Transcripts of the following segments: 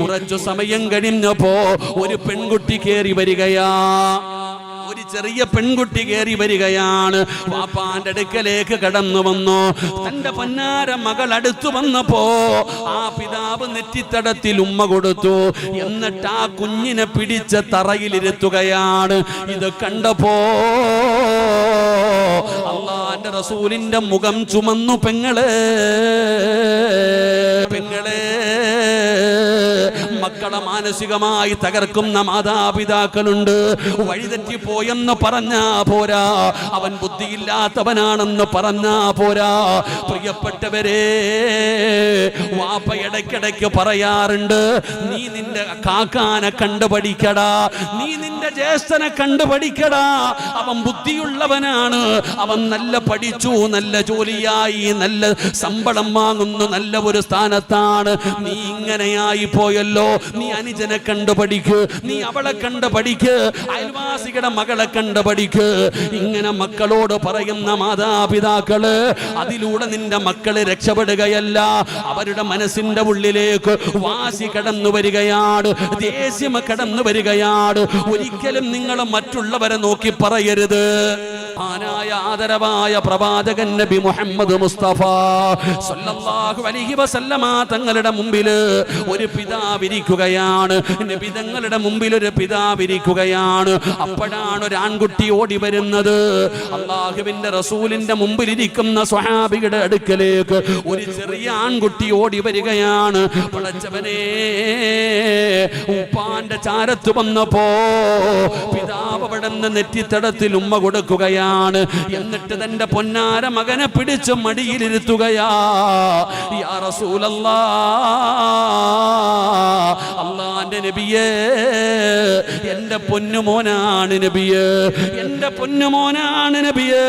കുറച്ചു സമയം കഴിഞ്ഞപ്പോ ഒരു പെൺകുട്ടി കേറി വരികയാ. ഒരു ചെറിയ പെൺകുട്ടി കേറി വരികയാണ്. വാപ്പാന്റെ അടുക്കലേക്ക് കടന്നു വന്നു. തന്റെ പൊന്നാര മകൾ അടുത്തു വന്നപ്പോ ആ പിതാവ് നെറ്റിത്തടത്തിൽ ഉമ്മ കൊടുത്തു. എന്നിട്ട് ആ കുഞ്ഞിനെ പിടിച്ച തറയിലിരുത്തുകയാണ്. ഇത് കണ്ടപ്പോ അല്ലാഹുവിന്റെ റസൂലിന്റെ മുഖം ചുമന്നു. പെങ്ങളെ മക്കളെ മാനസികമായി തകർക്കുന്ന മാതാപിതാക്കളുണ്ട്. വഴിതെറ്റിപ്പോയെന്ന് പറഞ്ഞാ പോരാ, അവൻ ബുദ്ധിയില്ലാത്തവനാണെന്ന് പറഞ്ഞാ പോരാ. പ്രിയപ്പെട്ടവരെ, വാപ്പ ഇടയ്ക്കിടയ്ക്ക് പറയാറുണ്ട്, നീ നിന്റെ കാക്കാനെ കണ്ടുപഠിക്കടാ, നീ നിന്റെ ജ്യേഷ്ഠനെ കണ്ടുപഠിക്കടാ. അവൻ ബുദ്ധിയുള്ളവനാണ്, അവൻ നല്ല പഠിച്ചു, നല്ല ജോലിയായി, നല്ല ശമ്പളം വാങ്ങുന്നു, നല്ല ഒരു സ്ഥാനത്താണ്. നീ ഇങ്ങനെയായി പോയല്ലോ. നീ അനുജനെ കണ്ടു പഠിക്ക്, നീ അവളെ കണ്ടു പഠിക്ക്, അയൽവാസികളുടെ മകളെ കണ്ടു പഠിക്ക്. ഇങ്ങനെ മക്കളോട് പറയുന്ന മാതാപിതാക്കള്, അതിലൂടെ നിന്റെ മക്കള് രക്ഷപ്പെടുകയല്ല, അവരുടെ മനസ്സിന്റെ ഉള്ളിലേക്ക് വാശി കടന്നു വരികയാണ്, ദേഷ്യം കടന്നു വരികയാണ്. ഒരിക്കലും നിങ്ങൾ മറ്റുള്ളവരെ നോക്കി പറയരുത്. ആനായ ആദരവായ പ്രവാചകൻ നബി മുഹമ്മദ് മുസ്തഫ സല്ലല്ലാഹു അലൈഹി വസല്ലമ തങ്ങളുടെ മുമ്പിൽ ഒരു പിതാവിരിക്കുകയാണ്. നബി തങ്ങളുടെ മുമ്പിൽ ഒരു പിതാവിരിക്കുകയാണ്. അപ്പോഴാണ് ഒരു ആൺകുട്ടി ഓടി വരുന്നത്. അല്ലാഹുവിന്റെ റസൂലിന്റെ മുമ്പിൽ ഇരിക്കുന്ന സ്വഹാബിയുടെ അടുക്കലേക്ക് ഒരു ചെറിയ ആൺകുട്ടി ഓടി വരികയാണ്. പടച്ചവനേ, ഉപ്പാന്റെ ചാരത്ത് വന്നപ്പോ പിതാവ് അവിടെ നിന്ന് നെറ്റിത്തടത്തിൽ ഉമ്മ കൊടുക്കുകയാണ്. എന്നിട്ട് തന്റെ പൊന്നാര മകനെ പിടിച്ച് മടിയിലിരുത്തുകയാ. യാ റസൂലല്ലാഹ്, അല്ലാഹുവിന്റെ നബിയേ, എന്റെ പൊന്നുമോനാണ് നബിയേ, എന്റെ പൊന്നുമോനാണ് നബിയേ.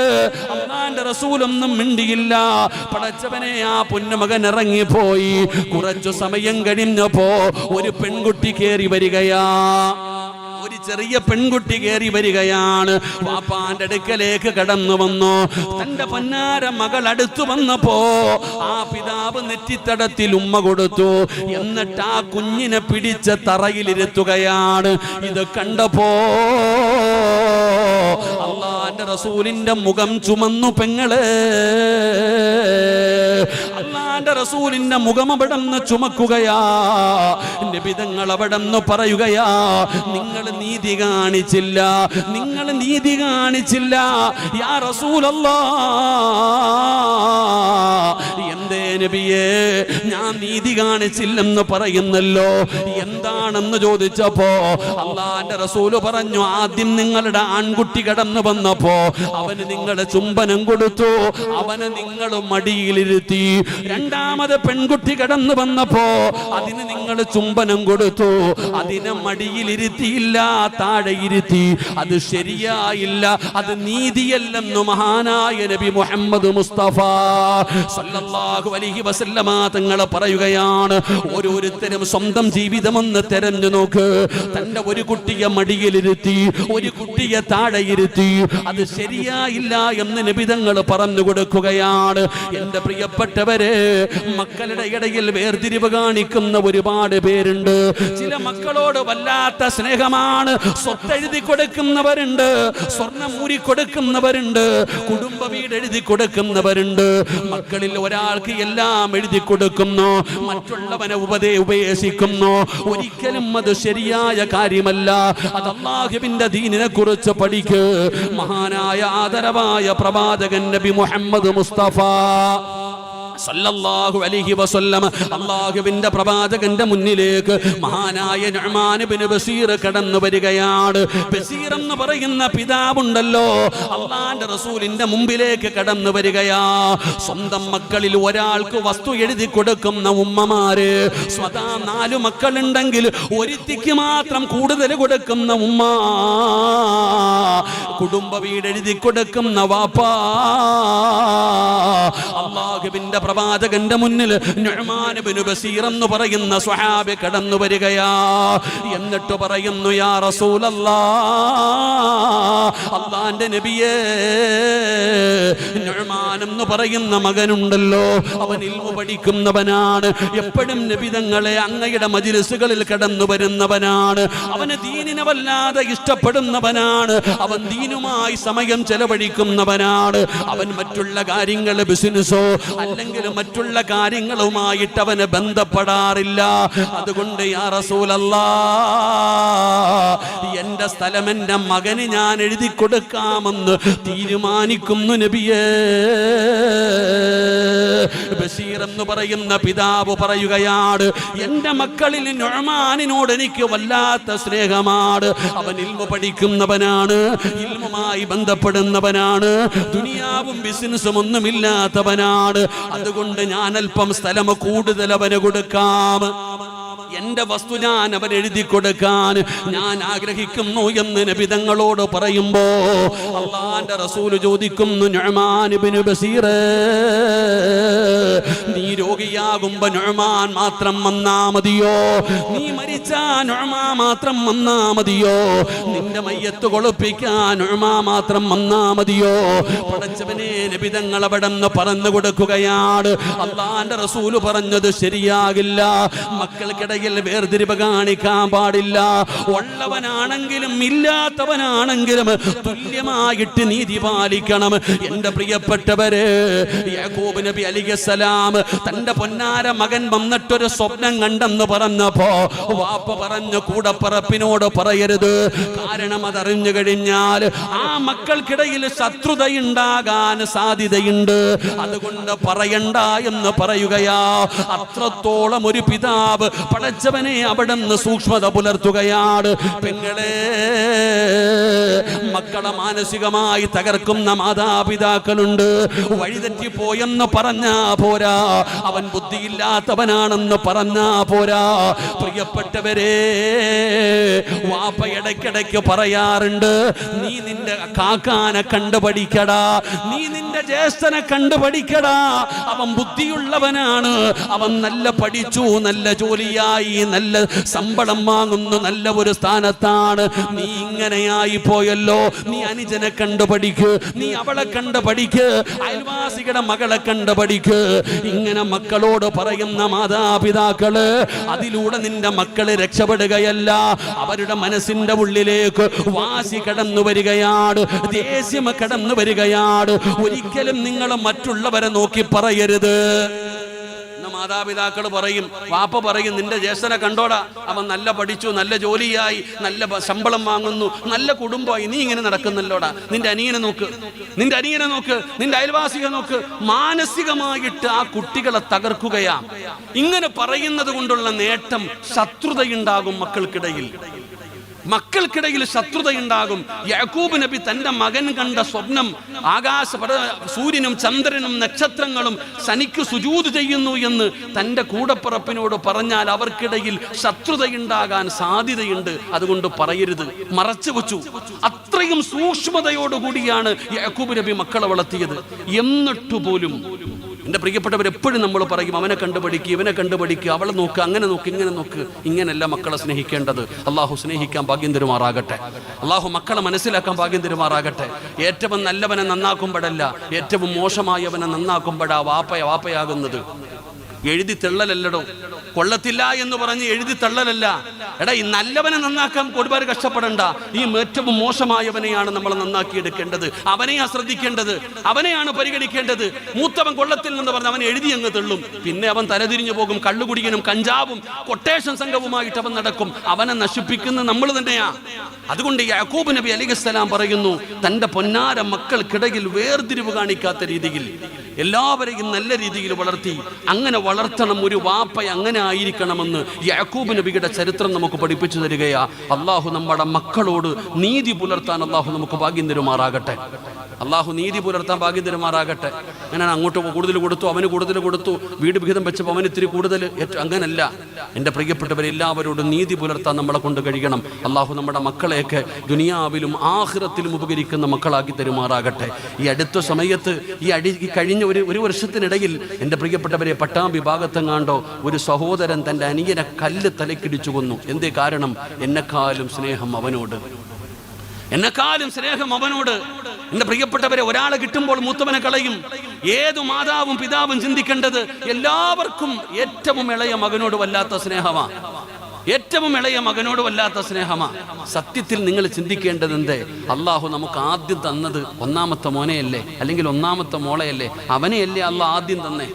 അല്ലാഹുവിന്റെ റസൂലൊന്നും മിണ്ടിയില്ല. പടച്ചവനെ, ആ പൊന്നുമകൻ ഇറങ്ങിപ്പോയി. കുറച്ചു സമയം കഴിഞ്ഞപ്പോ ഒരു പെൺകുട്ടി കേറി വരികയാ. ഒരു ചെറിയ പെൺകുട്ടി കേറി വരികയാണ്. വാപ്പാന്റെ അടുക്കലേക്ക് കടന്നു വന്നു. തന്റെ പൊന്നാര മകൾ അടുത്തു വന്നപ്പോ ആ പിതാവ് നെറ്റിത്തടത്തിൽ ഉമ്മ കൊടുത്തു. എന്നിട്ട് ആ കുഞ്ഞിനെ പിടിച്ച തറയിലിരുത്തുകയാണ്. ഇത് കണ്ടപ്പോ അല്ലാഹുവിന്റെ റസൂലിന്റെ മുഖം ചുമന്നു. പെങ്ങളെ, അല്ലാഹുവിന്റെ റസൂലിന്റെ മുഖം അവിടെന്ന് ചുമക്കുകയാ. നബി തങ്ങൾ അവിടെന്ന് പറയുകയാ, നിങ്ങൾ നീതി കാണിച്ചില്ല, നിങ്ങൾ നീതി കാണിച്ചില്ല. യാ റസൂലല്ലാഹ്, എന്തേ നബിയേ, ഞാൻ നീതി കാണിച്ചില്ലെന്ന് പറയുന്നല്ലോ, എന്താണെന്ന് ചോദിച്ചപ്പോ അല്ലാഹുവിന്റെ റസൂല് പറഞ്ഞു, ആദ്യം നിങ്ങളുടെ ആൺകുട്ടി കടന്നു വന്നപ്പോ അവന് നിങ്ങളെ ചുംബനം കൊടുത്തു, അവനെ നിങ്ങൾ മടിയിലിരുത്തി. രണ്ടാമത് പെൺകുട്ടി കടന്നു വന്നപ്പോ അതിന് നിങ്ങൾ ചുംബനം കൊടുത്തു, അതിനെ മടിയിലിരുത്തിയില്ല, താഴെ ഇരുത്തി. അത് ശരിയായില്ല, അത് നീതിയല്ലെന്ന് മഹാനായ നബി മുഹമ്മദ് മുസ്തഫ സല്ലല്ലാഹു അലൈഹി വസല്ലമ തങ്ങൾ പറയുകയാണ്. ഓരോരുത്തരും സ്വന്തം ജീവിതമൊന്ന് തെരഞ്ഞു നോക്ക്. തന്റെ ഒരു കുട്ടിയെ മടിയിലിരുത്തി, ഒരു കുട്ടിയെ താഴെ ഇരുത്തി, അത് ശരിയായില്ല എന്ന് നബി തങ്ങൾ പറഞ്ഞു കൊടുക്കുകയാണ്. എന്റെ പ്രിയപ്പെട്ടവരെ, മക്കളുടെ ഇടയിൽ വേർതിരിവ് കാണിക്കുന്ന ഒരുപാട് പേരുണ്ട്. ചില മക്കളോട് വല്ലാത്ത സ്നേഹമാണ്. സ്വത്ത് എഴുതി കൊടുക്കുന്നവരുണ്ട്, സ്വർണം ഊരി കൊടുക്കുന്നവരുണ്ട്, കുടുംബ വീട് എഴുതി കൊടുക്കുന്നവരുണ്ട്. മക്കളിൽ ഒരാൾക്ക് എല്ലാം എഴുതി കൊടുക്കുന്നു, മറ്റുള്ളവനെ ഉപദേശിക്കുന്നു. ഒരിക്കലും അത് ശരിയായ കാര്യമല്ല. അത് അല്ലാഹുവിന്റെ ദീനിനെ കുറിച്ച് പഠിക്ക്. മഹാനായ ആദരവായ പ്രവാചകൻ നബി മുഹമ്മദ് മുസ്തഫ സല്ലല്ലാഹു അലൈഹി വസല്ലം അല്ലാഹുവിന്റെ പ്രവാചകന്റെ മുന്നിലേക്ക് മഹാനായ നുഅ്മാൻ ഇബ്നു ബസീർ കടന്നു വരികയാണ്. ബസീർ എന്ന് പറയുന്ന പിതാവുണ്ടല്ലോ, അല്ലാഹുവിന്റെ റസൂലിന്റെ മുമ്പിലേക്ക് കടന്നു വരികയാ. സ്വന്തം മക്കളിൽ ഒരാൾക്ക് വസ്തു എഴുതി കൊടുക്കുന്ന ഉമ്മമാര്, സ്വതാ 4 മക്കളുണ്ടെങ്കിൽ ഒരുത്തിക്ക് മാത്രം കൂടുതൽ കൊടുക്കുന്ന ഉമ്മ, കുടുംബ വീട് എഴുതി കൊടുക്കുന്ന വാപ്പ, അല്ലാഹുവിന്റെ പ്രവാചകന്റെ മുന്നിൽ നുഅ്മാൻ ഇബ്നു ബസീർ എന്ന് പറയുന്ന സ്വഹാബി കടന്നു വരികയാ. എന്നിട്ട് പറയുന്നു, യാ റസൂലല്ലാഹ്, അല്ലാഹുവിന്റെ നബിയേ, നുഅ്മാൻ എന്ന് പറയുന്ന മകനുണ്ടല്ലോ, അവൻ ഇൽമു പഠിക്കുന്നവനാണ്, എപ്പോഴും നബി തങ്ങളെ അങ്ങയുടെ മജ്ലിസുകളിൽ കടന്നു വരുന്നവനാണ്, അവന് ദീനിനെ വല്ലാതെ ഇഷ്ടപ്പെടുന്നവനാണ്, അവൻ ദീനുമായി സമയം ചെലവഴിക്കുന്നവനാണ്, അവൻ മറ്റുള്ള കാര്യങ്ങൾ ബിസിനസ്സോ അല്ലെങ്കിൽ മറ്റുള്ള കാര്യങ്ങളുമായിട്ട് അവന് ബന്ധപ്പെടാറില്ല. അതുകൊണ്ട് യാ റസൂലല്ലാഹ്, എന്റെ സ്ഥലം എന്റെ മകന് ഞാൻ എഴുതി കൊടുക്കാമെന്ന് തീരുമാനിക്കുന്നു നബിയേ. ബഷീർ എന്ന് പറയുന്ന പിതാവ് പറയുകയാണ്, എന്റെ മക്കളിൽ നുഅ്മാനിനോട് എനിക്ക് വല്ലാത്ത സ്നേഹമാണ്. അവൻ ഇൽമു പഠിക്കുന്നവനാണ്, ഇൽമുമായി ബന്ധപ്പെടുന്നവനാണ്, ദുനിയാവും ബിസിനസ്സും ഒന്നുമില്ലാത്തവനാണ്. അതുകൊണ്ട് ഞാൻ അല്പം സ്ഥലം കൂടുതൽ അവന് കൊടുക്കാം, എന്റെ വസ്തു ഞാൻ അവൻ എഴുതി കൊടുക്കാൻ ഞാൻ ആഗ്രഹിക്കുന്നു എന്ന് നബി തങ്ങളോട് പറയുമ്പോ അല്ലാഹുവിന്റെ റസൂൽ ചോദിക്കുന്നു, നുഅ്മാൻ ഇബ്നു ബസീർ, നീ രോഗിയാകുമ്പോ നുഅ്മാൻ മാത്രം വന്നാ മതിയോ? നീ മരിച്ചാ നുഅ്മാൻ മാത്രം വന്നാ മതിയോ? നിന്റെ മയ്യത്ത് കൊളുപ്പിക്കാൻ നുഅ്മാൻ മാത്രം വന്നാ മതിയോ? പടച്ചവനെ, നബി തങ്ങൾ അവിടെ നിന്ന് പറഞ്ഞു കൊടുക്കുകയാണ്, അല്ലാഹുവിന്റെ റസൂൽ പറഞ്ഞത് ശരിയാകില്ല, മക്കൾക്കിടയിൽ വേർതിരിവ് കാണിക്കാൻ പാടില്ല. ഉള്ളവനാണെങ്കിലും ഇല്ലാത്തവനാണെങ്കിലും തുല്യമായിട്ട് നീതി പാലിക്കണം. എന്റെ പ്രിയപ്പെട്ടവര്, യാക്കൂബ് നബി അലൈഹിസ്സലാം തന്റെ പൊന്നാര മകൻ വന്നിട്ടൊരു സ്വപ്നം കണ്ടെന്ന് പറഞ്ഞപ്പോ വാപ്പ പറഞ്ഞു, കൂടപ്പറപ്പിനോട് പറയരുത്, കാരണം അതറിഞ്ഞു കഴിഞ്ഞാൽ ആ മക്കൾക്കിടയിൽ ശത്രുതയുണ്ടാകാൻ സാധ്യതയുണ്ട്, അതുകൊണ്ട് പറയണ്ട എന്ന് പറയുകയാ. അത്രത്തോളം ഒരു പിതാവ് പടച്ചവനെ അവിടുന്ന് സൂക്ഷ്മത പുലർത്തുകയാണ്. പെങ്ങളെ, മക്കളെ മാനസികമായി തകർക്കുന്ന മാതാപിതാക്കളുണ്ട്. വഴിതെറ്റിപ്പോയെന്ന് പറഞ്ഞാ പോരാ, അവൻ ബുദ്ധിയില്ലാത്തവനാണെന്ന് പറഞ്ഞാ പോരാ. പ്രിയപ്പെട്ടവരെ, വാപ്പ ഇടയ്ക്കിടയ്ക്ക് പറയാറുണ്ട്, നീ നിന്റെ കാക്കാനെ കണ്ടുപഠിക്കടാ, നീ നിന്റെ ജ്യേഷ്ഠനെ കണ്ടുപഠിക്കടാ, അവൻ ബുദ്ധിയുള്ളവനാണ്, അവൻ നല്ല പഠിച്ചു, നല്ല ജോലിയായി, നല്ല ശമ്പളം വാങ്ങുന്നു, നല്ല ഒരു സ്ഥാനത്താണ്. നീ ഇങ്ങനെയായി പോയല്ലോ, നീ അനുജനെ കണ്ടുപഠിക്ക്, നീ അവളെ കണ്ടുപഠിക്ക്, അയൽവാസികളുടെ മകളെ കണ്ടുപഠിക്ക്. ഇങ്ങനെ മക്കളോട് പറയുന്ന മാതാപിതാക്കള്, അതിലൂടെ നിന്റെ മക്കള് രക്ഷപ്പെടുകയല്ല, അവരുടെ മനസ്സിന്റെ ഉള്ളിലേക്ക് വാശി കടന്നു വരികയാണ്, ദേഷ്യം കടന്നു വരികയാണ്. ഒരിക്കലും നിങ്ങൾ മറ്റുള്ളവരെ നോക്കി പറയരുത്. മാതാപിതാക്കൾ പറയും, വാപ്പ പറയും, നിന്റെ ജ്യേഷ്ഠനെ കണ്ടോടാ, അവൻ നല്ല പഠിച്ചു, നല്ല ജോലിയായി, നല്ല ശമ്പളം വാങ്ങുന്നു, നല്ല കുടുംബമായി, നീ ഇങ്ങനെ നടക്കുന്നല്ലോടാ, നിന്റെ അനിയനെ നോക്ക്, നിന്റെ അനിയനെ നോക്ക്, നിന്റെ അയൽവാസിയെ നോക്ക്. മാനസികമായിട്ട് ആ കുട്ടികളെ തകർക്കുകയാ. ഇങ്ങനെ പറയുന്നത് കൊണ്ടുള്ള നേട്ടം, ശത്രുതയുണ്ടാകും മക്കൾക്കിടയിൽ. മക്കൾക്കിടയിൽ ശത്രുതയുണ്ടാകും. യാക്കൂബ് നബി തന്റെ മകൻ കണ്ട സ്വപ്നം, സൂര്യനും ചന്ദ്രനും നക്ഷത്രങ്ങളും ശനിക്ക് സുജൂദ് ചെയ്യുന്നു എന്ന് തന്റെ കൂടപ്പിറപ്പിനോട് പറഞ്ഞാൽ അവർക്കിടയിൽ ശത്രുതയുണ്ടാകാൻ സാധ്യതയുണ്ട്, അതുകൊണ്ട് പറയരുത്, മറച്ചു വെച്ചു. അത്രയും സൂക്ഷ്മതയോടുകൂടിയാണ് യാക്കൂബ് നബി മക്കളെ വളർത്തിയത്. എന്നിട്ട് പോലും എൻ്റെ പ്രിയപ്പെട്ടവർ, എപ്പോഴും നമ്മൾ പറയും, അവനെ കണ്ടുപഠിക്കുക, ഇവനെ കണ്ടുപഠിക്കുക, അവളെ നോക്കുക, അങ്ങനെ നോക്ക്, ഇങ്ങനെ നോക്ക്. ഇങ്ങനെയല്ല മക്കളെ സ്നേഹിക്കേണ്ടത്. അള്ളാഹു സ്നേഹിക്കാൻ ഭാഗ്യം തരുമാറാകട്ടെ. അള്ളാഹു മക്കളെ മനസ്സിലാക്കാൻ ഭാഗ്യം തരുമാറാകട്ടെ. ഏറ്റവും നല്ലവനെ നന്നാക്കുമ്പോഴല്ല, ഏറ്റവും മോശമായവനെ നന്നാക്കുമ്പോഴാ വാപ്പയാകുന്നത്. എഴുതി തള്ളലല്ലടോ, കൊള്ളത്തില്ല എന്ന് പറഞ്ഞ് എഴുതി തള്ളലല്ല. എടാ, ഈ നല്ലവനെ നന്നാക്കാൻ ഒരുപാട് കഷ്ടപ്പെടണ്ട. ഈ ഏറ്റവും മോശമായവനെയാണ് നമ്മൾ നന്നാക്കിയെടുക്കേണ്ടത്. അവനെയാണ് ശ്രദ്ധിക്കേണ്ടത്, അവനെയാണ് പരിഗണിക്കേണ്ടത്. മൂത്തവൻ കൊള്ളത്തിൽ എന്ന് പറഞ്ഞ് അവൻ എഴുതി അങ്ങ് തള്ളും, പിന്നെ അവൻ തലതിരിഞ്ഞു പോകും. കള്ളുകുടിക്കനും കഞ്ചാവും കൊട്ടേഷൻ സംഘവുമായിട്ട് അവൻ നടക്കും. അവനെ നശിപ്പിക്കുന്ന നമ്മൾ തന്നെയാ. അതുകൊണ്ട് യാക്കൂബ് നബി അലൈഹിസ്സലാം പറയുന്നു, തന്റെ പൊന്നാര മക്കൾക്കിടയിൽ വേർതിരിവ് കാണിക്കാത്ത രീതിയിൽ എല്ലാവരെയും നല്ല രീതിയിൽ വളർത്തി. അങ്ങനെ വളർത്തണം ഒരു വാപ്പ, അങ്ങനെ ആയിരിക്കണമെന്ന് യാക്കൂബ് നബിയുടെ ചരിത്രം നമുക്ക് പഠിപ്പിച്ചു തരികയാ. അള്ളാഹു നമ്മുടെ മക്കളോട് നീതി പുലർത്താൻ അള്ളാഹു നമുക്ക് ഭാഗ്യം തരുമാറാകട്ടെ. അള്ളാഹു നീതി പുലർത്താൻ ഭാഗ്യം തരുമാറാകട്ടെ. അങ്ങനെ അങ്ങോട്ട് കൂടുതൽ കൊടുത്തു, അവന് കൂടുതൽ കൊടുത്തു, വീട് വിഹിതം വെച്ചപ്പോൾ അവന് ഇത്തിരി കൂടുതൽ. അങ്ങനല്ല എൻ്റെ പ്രിയപ്പെട്ടവരെല്ലാവരോടും നീതി പുലർത്താൻ നമ്മളെ കൊണ്ട് കഴിയണം. അള്ളാഹു നമ്മുടെ മക്കളെയൊക്കെ ദുനിയാവിലും ആഖിറത്തിലും ഉപകരിക്കുന്ന മക്കളാക്കി തരുമാറാകട്ടെ. ഈ അടുത്ത സമയത്ത് ഈ കഴിഞ്ഞ ഒരു വർഷത്തിനിടയിൽ എൻ്റെ പ്രിയപ്പെട്ടവരെ പട്ടാമ്പി ഭാഗത്തെങ്ങാണ്ടോ ഒരു സഹോദരൻ തൻ്റെ അനിയനെ കല്ല് തലക്കിടിച്ചു കൊന്നു. എന്തേ കാരണം? എന്നെക്കാളും സ്നേഹം അവനോട്, എന്നെക്കാളും സ്നേഹം അവനോട്. എന്റെ പ്രിയപ്പെട്ടവരെ, ഒരാളെ കിട്ടുമ്പോൾ മൂത്തവനെ കളയും. ഏതു മാതാവും പിതാവും ചിന്തിക്കേണ്ടത് എല്ലാവർക്കും ഏറ്റവും ഇളയ മകനോട് വല്ലാത്ത സ്നേഹമാണ്. ഏറ്റവും ഇളയ മകനോട് വല്ലാത്ത സ്നേഹമാണ്. സത്യത്തിൽ നിങ്ങൾ ചിന്തിക്കേണ്ടത് എന്തേ? അള്ളാഹു നമുക്ക് ആദ്യം തന്നത് ഒന്നാമത്തെ മോനെയല്ലേ, അല്ലെങ്കിൽ ഒന്നാമത്തെ മോളെയല്ലേ? അവനെയല്ലേ അള്ളാഹ് ആദ്യം തന്നേ?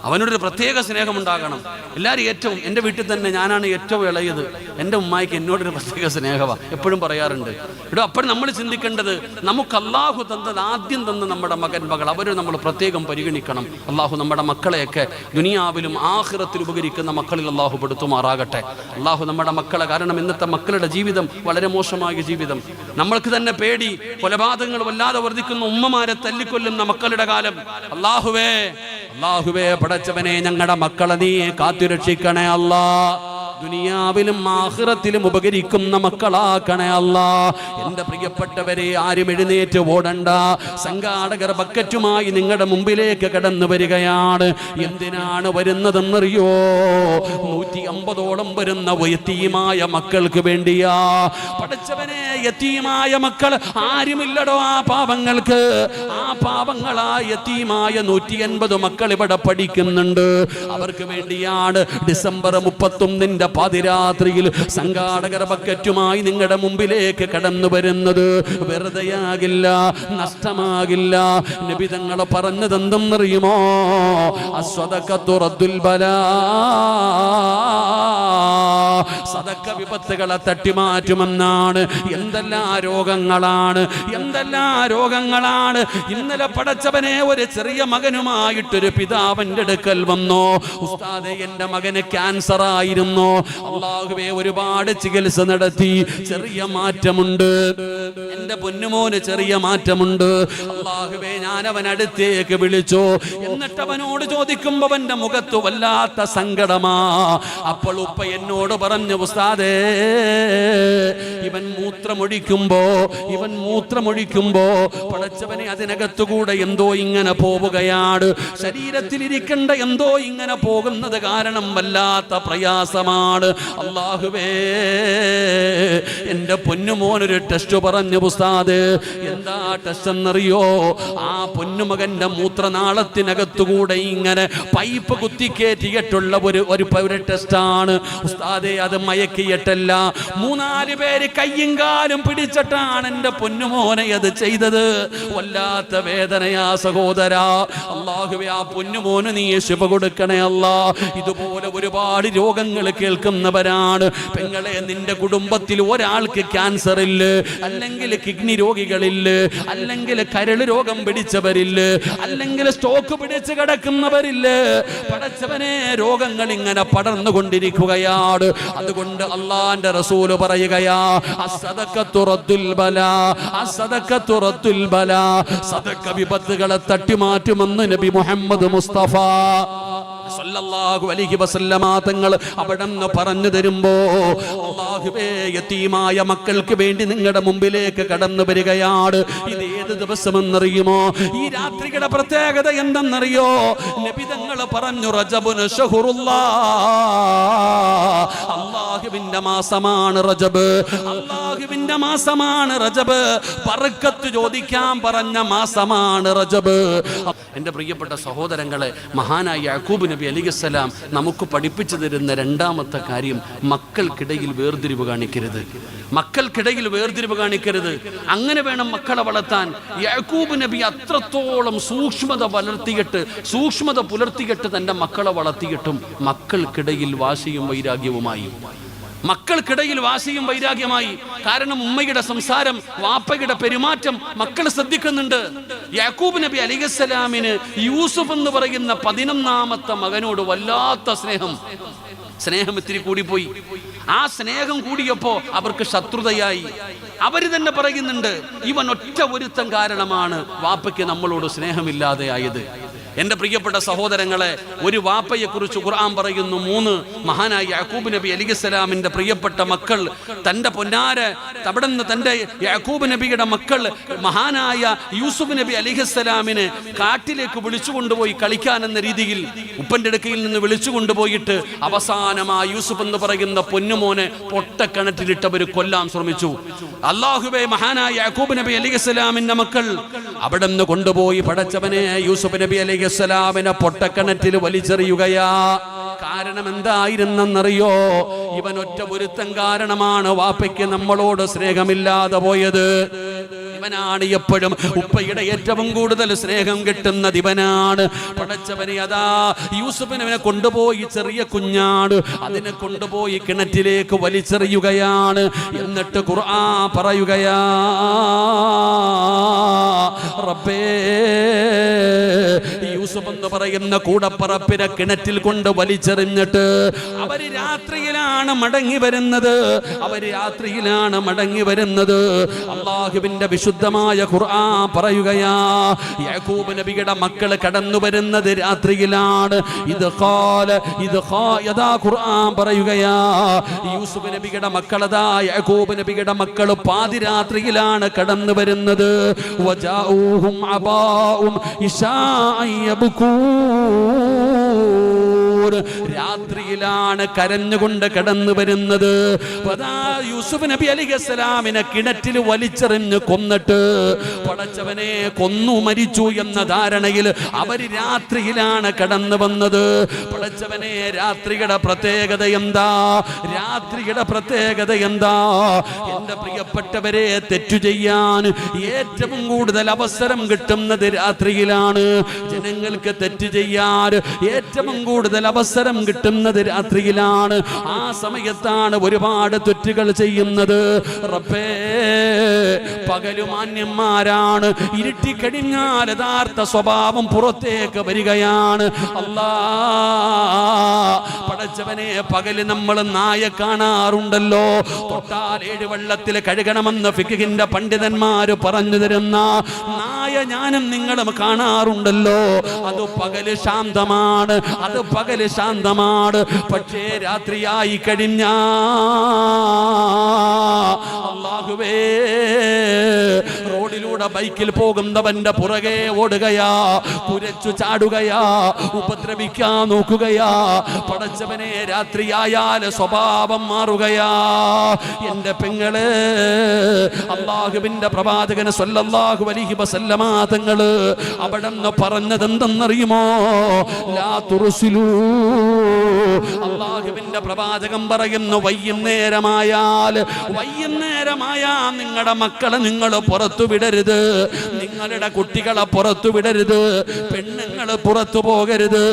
അവനോടൊരു പ്രത്യേക സ്നേഹമുണ്ടാകണം. എല്ലാവരും ഏറ്റവും, എൻ്റെ വീട്ടിൽ തന്നെ ഞാനാണ് ഏറ്റവും ഇളയത്. എൻ്റെ ഉമ്മായിക്ക് എന്നോടൊരു പ്രത്യേക സ്നേഹമാണ്, എപ്പോഴും പറയാറുണ്ട്. ഇവിടെ അപ്പോഴും നമ്മൾ ചിന്തിക്കേണ്ടത്, നമുക്ക് അള്ളാഹു തന്നത് ആദ്യം തന്ന നമ്മുടെ മകൻ മകൾ, അവരെ നമ്മൾ പ്രത്യേകം പരിഗണിക്കണം. അള്ളാഹു നമ്മുടെ മക്കളെയൊക്കെ ദുനിയാവിലും ആഖിറത്തിലും ഉപകരിക്കുന്ന മക്കളിൽ അള്ളാഹു പെടുത്തുമാറാകട്ടെ. അള്ളാഹു നമ്മുടെ മക്കളെ, കാരണം ഇന്നത്തെ മക്കളുടെ ജീവിതം വളരെ മോശമായ ജീവിതം. നമ്മൾക്ക് തന്നെ പേടി, കൊലപാതകങ്ങൾ വല്ലാതെ വർദ്ധിക്കുന്ന, ഉമ്മമാരെ തല്ലിക്കൊല്ലുന്ന മക്കളുടെ കാലം. അള്ളാഹുവേ പടച്ചവനെ, ഞങ്ങളുടെ മക്കളെ നീ കാത്തുരക്ഷിക്കണേ അല്ലാ. ദുനിയാവിലും ആഖിറത്തിലും ഉപകരിക്കുന്ന മക്കളാക്കണേ അല്ലാ. എൻ്റെ പ്രിയപ്പെട്ടവരെ, ആരും എഴുന്നേറ്റ് ഓടണ്ട. സംഘാടകർ ബക്കറ്റുമായി നിങ്ങളുടെ മുമ്പിലേക്ക് കടന്നു വരികയാണ്. എന്തിനാണ് വരുന്നതെന്നറിയോ? 150ഓളം വരുന്ന യതീമായ മക്കൾക്ക് വേണ്ടിയാ. പടച്ചവനെ, യതീമായ മക്കൾ ആരുമില്ലടോ ആ പാവങ്ങൾക്ക്. ആ പാവങ്ങളായ യതീമായ 150 മക്കൾ ഇവിടെ പഠിക്കുന്നുണ്ട്. അവർക്ക് വേണ്ടിയാണ് ഡിസംബർ 31 പാതിരാത്രിയിൽ സംഘാടകർ ബക്കറ്റുമായി നിങ്ങളുടെ മുമ്പിലേക്ക് കടന്നു വരുന്നത്. വെറുതെയാകില്ല, നഷ്ടമാകില്ല. നബി തങ്ങൾ പറഞ്ഞതെന്തെന്നറിയുമോ? അസ്വദഖത്തു റദ്ദുൽ ബലാ. സദക്ക വിപത്തുകളെ തട്ടിമാറ്റുമെന്നാണ്. എന്തെല്ലാം രോഗങ്ങളാണ്. ഇന്നലെ പടച്ചവനെ, ഒരു ചെറിയ മകനുമായിട്ടൊരു പിതാവിന്റെ അടുക്കൽ വന്നു. ഉസ്താദേ, എൻ്റെ മകന് ക്യാൻസർ ആയിരുന്നു. അല്ലാഹുവേ, ഒരുപാട് ചികിത്സ നടത്തി, ചെറിയ മാറ്റമുണ്ട്. എൻ്റെ പൊന്നുമോന് ചെറിയ മാറ്റമുണ്ട്. അല്ലാഹുവേ, ഞാൻ അവൻ അടുത്തേക്ക് വിളിച്ചു. എന്നിട്ട് അവനോട് ചോദിക്കുമ്പോ അവന്റെ മുഖത്ത് വല്ലാത്ത സങ്കടമാ. അപ്പോൾ ഉപ്പ എന്നോട് പറഞ്ഞു, ഉസ്താദേ, ഇവൻ മൂത്രമൊഴിക്കുമ്പോ പടച്ചവനെ, അതിനകത്തുകൂടെ എന്തോ ഇങ്ങനെ പോവുകയാണ്. ശരീരത്തിലിരിക്കേണ്ട എന്തോ ഇങ്ങനെ പോകുന്നത് കാരണം വല്ലാത്ത പ്രയാസമാണ്. അല്ലാഹുവേ, എൻ്റെ പൊന്നുമോനൊരു ടെസ്റ്റ് പറഞ്ഞു. ഉസ്താദ്, എന്താ ടെസ്റ്റ് എന്നറിയോ? ആ പൊന്നുമകന്റെ മൂത്രനാളത്തിനകത്തുകൂടെ ഇങ്ങനെ പൈപ്പ് കുത്തിക്കേറ്റിയിട്ടുള്ള ഒരു ടെസ്റ്റാണ് ഉസ്താദേ. അത് മയക്കിയിട്ടല്ല. 3-4 പേര് കയ്യും കാലും പിടിച്ചിട്ടാണ് എൻ്റെ പൊന്നുമോനെ അത് ചെയ്തത്. വല്ലാത്ത വേദനയാ സഹോദരാ. അല്ലാഹുവേ, ആ പൊന്നുമോന് നീ ശിഫ കൊടുക്കണേ അല്ലാ. ഇതുപോലെ ഒരുപാട് രോഗങ്ങൾ കേൾക്കുന്നവരാണ്. പെങ്ങളെ, നിന്റെ കുടുംബത്തിൽ ഒരാൾക്ക് ക്യാൻസർ ഇല്ല, അല്ലെങ്കിൽ കിഡ്നി രോഗികളില്ല, അല്ലെങ്കിൽ കരൾ രോഗം പിടിച്ചവരില്ല, അല്ലെങ്കിൽ സ്റ്റോക്ക് പിടിച്ച് കിടക്കുന്നവരില്ല. പടച്ചവനെ, രോഗങ്ങൾ ഇങ്ങനെ പടർന്നുകൊണ്ടിരിക്കുകയാണ്. അതുകൊണ്ട് അള്ളാന്റെ റസൂല് പറയുകയാ, അസ്സദഖത്തു റദ്ദുൽ ബലാ, അസ്സദഖത്തു റദ്ദുൽ ബലാ. സദഖ വിപത്തുകളെ തട്ടിമാറ്റുമെന്ന് നബി മുഹമ്മദ് മുസ്തഫ സല്ലല്ലാഹു അലൈഹി വസല്ലമ തങ്ങൾ അവിടെന്ന് പറഞ്ഞു തരുമ്പോ, അല്ലാഹുവേ, യതീമായ മക്കൾക്ക് വേണ്ടി നിങ്ങളുടെ മുമ്പിലേക്ക് കടന്നു വരികയാണ്. ഇത് ഏത് ദിവസമെന്നറിയുമോ? ഈ രാത്രിയുടെ പ്രത്യേകത എന്തെന്നറിയോ? നബി തങ്ങൾ പറഞ്ഞു, റജബുൻ ശഹ്റുല്ലാഹ്, അല്ലാഹുവിന്റെ മാസമാണ് റജബ്. അല്ലാഹുവിന്റെ മാസമാണ് റജബ്. ബർക്കത്ത് ചോദിക്കാൻ പറഞ്ഞ മാസമാണ് റജബ്. എൻ്റെ പ്രിയപ്പെട്ട സഹോദരങ്ങളെ, മഹാനായ യാക്കൂബ് നബി അലൈഹിസ്സലാം നമുക്ക് പഠിപ്പിച്ചു തരുന്ന രണ്ടാമത്തെ കാര്യം, മക്കൾക്കിടയിൽ വേർതിരിവ് കാണിക്കരുത്. അങ്ങനെ വേണം മക്കളെ വളർത്താൻ. യാക്കൂബ് നബി അത്രത്തോളം സൂക്ഷ്മത പുലർത്തിയിട്ട് തൻ്റെ മക്കളെ വളർത്തിയിട്ടും മക്കൾക്കിടയിൽ വാശിയും വൈരാഗ്യമായി. കാരണം ഉമ്മയുടെ സംസാരം, വാപ്പയുടെ പെരുമാറ്റം മക്കൾ ശ്രദ്ധിക്കുന്നുണ്ട്. യാക്കൂബ് നബി അലൈഹിസ്സലാമിന് യൂസുഫ് എന്ന് പറയുന്ന 11ാമത്തെ മകനോട് വല്ലാത്ത സ്നേഹം ഇത്തിരി കൂടിപ്പോയി. ആ സ്നേഹം കൂടിയപ്പോ അവർക്ക് ശത്രുതയായി. അവര് തന്നെ പറയുന്നുണ്ട്, ഇവൻ ഒറ്റ ഒരുത്തൻ കാരണമാണ് വാപ്പയ്ക്ക് നമ്മളോട് സ്നേഹമില്ലാതെ ആയത്. എൻ്റെ പ്രിയപ്പെട്ട സഹോദരങ്ങളെ, ഒരു വാപ്പയെക്കുറിച്ച് ഖുർആൻ പറയുന്നു. 3 മഹാനായ യാക്കൂബ് നബി അലൈഹിസ്സലാമിൻ്റെ പ്രിയപ്പെട്ട മക്കൾ തൻ്റെ പൊന്നാര തവിടുന്ന് തൻ്റെ യാക്കൂബ് നബിയുടെ മക്കൾ മഹാനായ യൂസുഫ് നബി അലൈഹിസ്സലാമിനെ കാട്ടിലേക്ക് വിളിച്ചു കൊണ്ടുപോയി കളിക്കാനെന്ന രീതിയിൽ ഉപ്പൻ്റെ അടുക്കയിൽ നിന്ന് വിളിച്ചു കൊണ്ടുപോയിട്ട് അവസാനമായി യൂസുഫ് എന്ന് പറയുന്ന പൊന്നുമോനെ പൊട്ടക്കിണറ്റിലിട്ടവർ കൊല്ലാൻ ശ്രമിച്ചു. അല്ലാഹുവേ, മഹാനായ യാക്കൂബ് നബി അലൈഹിസ്സലാമിന്റെ മക്കൾ അവിടെ നിന്ന് കൊണ്ടുപോയി പടച്ചവനെ യൂസുഫ് നബി അലൈഹിസ്സലാമിനെ പൊട്ടക്കിണറ്റിൽ വലിച്ചെറിയുകയാ. കാരണം എന്തായിരുന്നെന്നറിയോ? ഇവൻ ഒറ്റ ഒരുത്തൻ കാരണമാണ് വാപ്പയ്ക്ക് നമ്മളോട് സ്നേഹമില്ലാതെ പോയത്. ഇവനാണ് എപ്പോഴും ഉപ്പയുടെ ഏറ്റവും കൂടുതൽ സ്നേഹം കിട്ടുന്നത് ഇവനാണ്. പടച്ചവനെ അതാ യൂസുഫിനെ കൊണ്ടുപോയി, ചെറിയ കുഞ്ഞാണ്, അതിനെ കൊണ്ടുപോയി കിണറ്റിലേക്ക് വലിച്ചെറിയുകയാണ്. എന്നിട്ട് ഖുർആൻ പറയുകയാ, റബ്ബേ, യൂസുഫ് എന്ന് പറയുന്ന കൂടപ്പറപ്പിനെ കിണറ്റിൽ കൊണ്ട് വലിച്ചെറിഞ്ഞിട്ട് അവര് രാത്രിയിലാണ് മടങ്ങി വരുന്നത്. അള്ളാഹുവിന്റെ വിശുദ്ധമായ ഖുർആൻ പറയുകയാ, യാക്കൂബ് നബിയുടെ മക്കൾ കടന്നു വരുന്നത് രാത്രിയിലാണ്. ഖുർആൻ പറയുകയാ, യൂസുഫ് നബിയുടെ മക്കളതാ യാക്കൂബ് നബിയുടെ മക്കൾ പാതിരാത്രിയിലാണ് കടന്നു വരുന്നത്. വജാഊഹും അബാഉം ഇശാഅൻ യബ്കൂൻ, രാത്രിയിലാണ് കരഞ്ഞുകൊണ്ട് കടന്നു വരുന്നത്. യൂസുഫ് നബി അലൈഹിസ്സലാമിനെ കിണറ്റിൽ വലിച്ചെറിഞ്ഞ് കൊന്നിട്ട് പടച്ചവനെ കൊന്നു മരിച്ചു എന്ന ധാരണയിൽ അവര് രാത്രിയിലാണ് കടന്നു വന്നത്. പടച്ചവനെ, രാത്രിയുടെ പ്രത്യേകത എന്താ? എന്റെ പ്രിയപ്പെട്ടവരെ, തെറ്റു ചെയ്യാൻ ഏറ്റവും കൂടുതൽ അവസരം കിട്ടുന്നത് രാത്രിയിലാണ്. ജനങ്ങൾക്ക് തെറ്റ് ചെയ്യാൻ ഏറ്റവും കൂടുതൽ അവസരം കിട്ടുന്നത് രാത്രിയിലാണ്. ആ സമയത്താണ് ഒരുപാട് തെറ്റുകൾ ചെയ്യുന്നത്. റബ്ബേ, പകലു മാന്യന്മാരാണ്, ഇരുട്ടിക്കഴിഞ്ഞാൽ യഥാർത്ഥ സ്വഭാവം പുറത്തേക്ക് വരികയാണ്. അല്ലാ, പടച്ചവനെ, പകല് നമ്മൾ നായ കാണാറുണ്ടല്ലോ. തൊട്ടാൽ 7 വെള്ളത്തിൽ കഴുകണമെന്ന് ഫിഖ്ഹിന്റെ പണ്ഡിതന്മാര് പറഞ്ഞു തരുന്ന നായ ഞാനും നിങ്ങളും കാണാറുണ്ടല്ലോ. അത് പകല് ശാന്തമാണ്. പക്ഷേ രാത്രിയായി കഴിഞ്ഞാ അല്ലാഹുവേ, റോഡിലൂടെ ബൈക്കിൽ പോകുന്നവന്റെ പുറകെ ഓടുകയാ, കുരച്ചു ചാടുകയാ, ഉപദ്രവിക്കാൻ നോക്കുകയാ. പടച്ചവനെ, രാത്രിയായാൽ സ്വഭാവം മാറുകയാ. എന്റെ പെങ്ങള്, അല്ലാഹുവിന്റെ പ്രവാചകൻ സ്വല്ലല്ലാഹു അലൈഹി വസല്ലമ തങ്ങള് അവിടെന്ന് പറഞ്ഞത് എന്തെന്നറിയുമോ? ലാ തുർസിലൂ, അല്ലാഹുവിന്റെ പ്രവാചകൻ പറയുന്നു, വൈകുന്നേരമായാൽ നിങ്ങളുടെ മക്കളെ നിങ്ങൾ പുറത്തു വിടരുത്, നിങ്ങളുടെ കുട്ടികളെ പുറത്തു വിടരുത്, പെണ്ണുങ്ങൾ പുറത്തു പോകരുത്.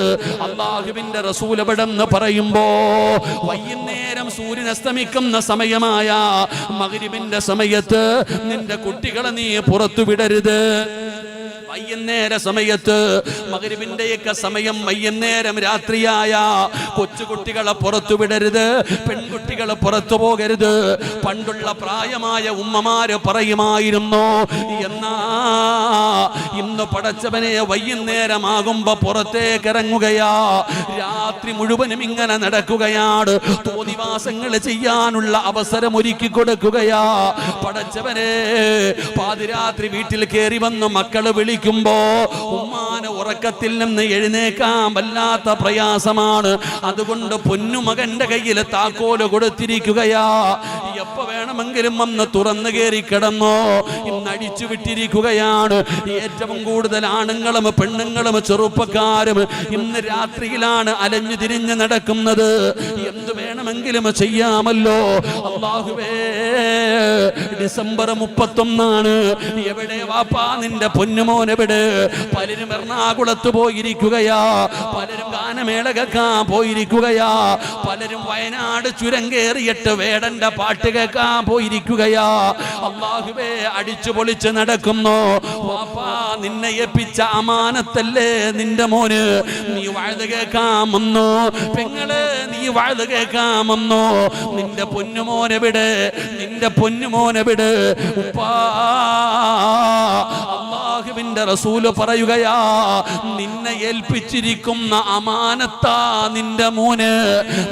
അല്ലാഹുവിന്റെ റസൂൽ എവിടെന്ന് പറയുമ്പോ വൈകുന്നേരം സൂര്യൻ അസ്തമിക്കുന്ന സമയമായ മഗ്രിബിന്റെ സമയത്ത് നിന്റെ കുട്ടികളെ നീ പുറത്തു വിടരുത്. വൈകുന്നേര സമയത്ത്, മഗ്രിബിന്റെയൊക്കെ സമയം വൈകുന്നേരം രാത്രിയായ കൊച്ചുകുട്ടികളെ പുറത്തു വിടരുത്, പെൺകുട്ടികളെ പുറത്തു പോകരുത്. പണ്ടുള്ള പ്രായമായ ഉമ്മമാര് പറയുമായിരുന്നു. എന്നാ ഇന്ന് പടച്ചവനെ വൈകുന്നേരമാകുമ്പോ പുറത്തേക്ക് ഇറങ്ങുകയാ, രാത്രി മുഴുവനും ഇങ്ങനെ നടക്കുകയാണ്, തോന്നിവാസങ്ങൾ ചെയ്യാനുള്ള അവസരം ഒരുക്കി കൊടുക്കുകയാ. പടച്ചവനെ, പാതിരാത്രി വീട്ടിൽ കയറി വന്ന് മക്കള് വിളിക്കുമ്പോ ഉമ്മാനെ ഉറക്കത്തിൽ നിന്ന് എഴുന്നേക്കാൻ വല്ലാത്ത പ്രയാസമാണ്. അതുകൊണ്ട് പൊന്നുമകന്റെ കയ്യിൽ താക്കോല് കൊടുത്തിരിക്കുകയാ. എപ്പോ വേണമെങ്കിലും വന്ന് തുറന്നു കയറി കിടന്നോ, ഇന്ന് അടിച്ചു വിട്ടിരിക്കുകയാണ്. ഏറ്റവും കൂടുതൽ ആണുങ്ങളും പെണ്ണുങ്ങളും ചെറുപ്പക്കാരും ഇന്ന് രാത്രിയിലാണ് അലഞ്ഞു തിരിഞ്ഞ് നടക്കുന്നത്. എന്തു വേണമെങ്കിലും ചെയ്യാമല്ലോ. അല്ലാഹുവേ, ഡിസംബർ 31 എവിടെ വാപ്പാ നിന്റെ പൊന്നുമോൻ എവിടെ? പലരും എറണാകുളത്ത് പോയിരിക്കുകയാ, പലരും ഗാനമേള കേൾക്കാൻ പോയിരിക്കുകയാ, പലരും വയനാട് ചുരം കയറിയിട്ട് വേടന്റെ പാട്ട് കേൾക്കാൻ പോയിരിക്കുകയാ. അല്ലാഹുവേ, അടിച്ചു പൊളിച്ച് നടക്കുന്നു. വാപ്പാ, നിന്നെ ഏൽപ്പിച്ച അമാനത്തല്ലേ നിന്റെ മോന്, നീ വഅദ് കേൾക്കാൻ വന്നു. പെങ്ങളെ, നീ വഅദ് കേൾക്കാൻ വന്നു. നിന്റെ പൊന്നുമോനെവിടെ? ഉപ്പാ, അല്ലാഹുവിന്റെ റസൂല് പറയുകയാ, നിന്നെ ഏൽപ്പിച്ചിരിക്കുന്ന അമാനത്താ നിന്റെ മോന്,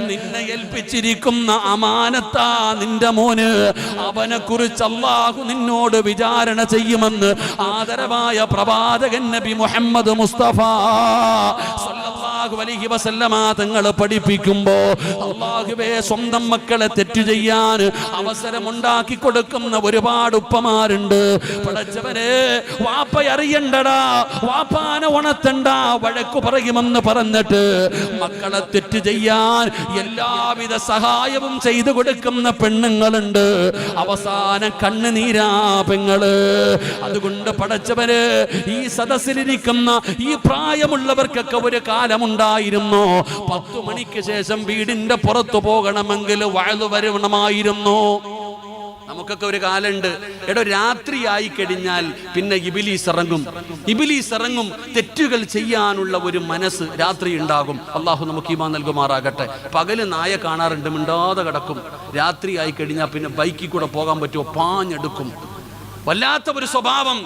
നിന്നെ ഏൽപ്പിച്ചിരിക്കുന്ന അമാനത്താ നിന്റെ മോന്, അവനെ കുറിച്ച് അല്ലാഹു നിന്നോട് വിചാരണ ചെയ്യുമെന്ന് ആദരവായ പ്രവാചകൻ നബി മുഹമ്മദ് മുസ്തഫ സല്ലല്ലാഹു അലൈഹി വസല്ലമ തങ്ങൾ പഠിപ്പിക്കുമ്പോ, അല്ലാഹുവേ, സ്വന്തം മക്കളെ തെറ്റു ചെയ്യാൻ അവസരമുണ്ടാക്കി കൊടുക്കുന്ന ഒരുപാട് ഉപ്പമാരുണ്ട്. പടച്ചവനെ, വാപ്പ അറിയണ്ടടാ, വാപ്പാനെ ഉണർത്തണ്ട, വഴക്കു പറയുമെന്ന് പറഞ്ഞിട്ട് മക്കളെ തെറ്റു ചെയ്യാൻ എല്ലാവിധ സഹായവും ചെയ്തു കൊടുക്കുന്ന പെണ്ണുങ്ങളുണ്ട്. അവസാനം കണ്ണുനീരാ പെങ്ങള്. അതുകൊണ്ട് പടച്ചവന്, ഈ സദസ്സിലിരിക്കുന്ന ഈ പ്രായമുള്ളവർക്കൊക്കെ ഒരു കാലമുണ്ടായിരുന്നു, 10 മണിക്ക് ശേഷം വീടിന്റെ പുറത്തു പോകണമെങ്കിൽ വഅദ് വരണമായിരുന്നു. നമുക്കൊക്കെ ഒരു കാലുണ്ട്. എടോ, രാത്രിയായി കഴിഞ്ഞാൽ പിന്നെ ഇബ്ലീസ് ഇറങ്ങും. തെറ്റുകൾ ചെയ്യാനുള്ള ഒരു മനസ്സ് രാത്രി ഉണ്ടാകും. അള്ളാഹു നമുക്ക് ഈമാൻ നൽകുമാറാകട്ടെ. പകല് നായ കാണാറുണ്ട്, മിണ്ടാതെ കിടക്കും. രാത്രിയായി കഴിഞ്ഞാൽ പിന്നെ ബൈക്കിൽ കൂടെ പോകാൻ പറ്റുമോ, പാഞ്ഞെടുക്കും. വല്ലാത്ത ഒരു സ്വഭാവം.